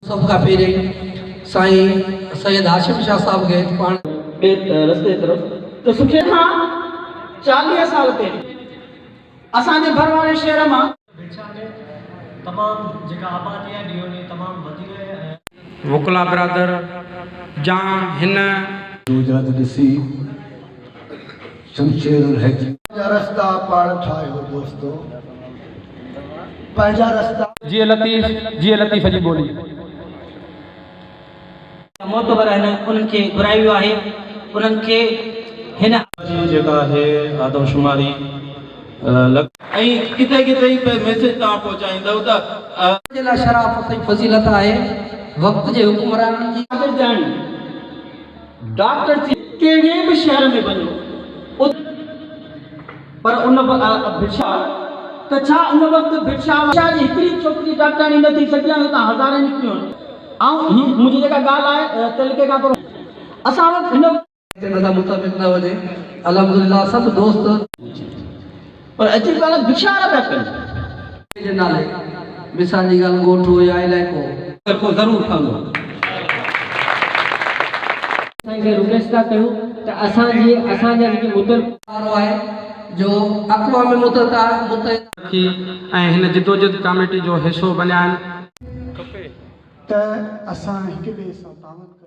सबका पेरे साईं सैयद हाशिम शाह साहब गए पाण रस्ते तरफ तो सुखे हाँ 40 साल पे असांजे भर वाले शहर में तमाम जेका आबादी है डियोनी तमाम वधी रहे हैं वकला ब्रदर जा हिन गुजरात ॾिसी शमशेर हक रास्ता पाण ठाहियो दोस्तो पंहिंजा रास्ता जी लतीफ़ जी बोली मोतबर आहिनि उन्हनि खे घुरायो वियो आहे उन्हनि खे हिन जेका है आदमशुमारी ऐं किथे किथे मैसेज तव्हां पहुचाईंदव त जे लाइ शराफ़त ऐं फज़ीलत आहे वक़्त जे हुकुमराननि जी डॉक्टर कहिड़े बि शहर में वञो पर उन भिक्षा त छा उन वक़्तु भिक्षा जी हिकिड़ी छोकिरी डॉक्टरानी न थी सघी आहे त हज़ारे निकिरियूं आहिनि ऐं मुंहिंजी जेका ॻाल्हि आहे तलिके खां थोरो असां वटि हिन मुताबिक़ न वञे अल्हम्दुलिल्लाह सभु दोस्त पर अची ॻाल्हि भिक्षा पिया कनि जे नाले मिसाल जी ॻाल्हि ॻोठु या इलाइक़ो ज़रूरु ठहंदो असांखे रिक्वेस्ट था कयूं त असांजा जेके मुद्दल आहे जो अक़वाम मुतहदा ऐं हिन जिदोजहद कमेटी जो हिसो बणिया आहिनि त असां हिक ॿिए सां तावत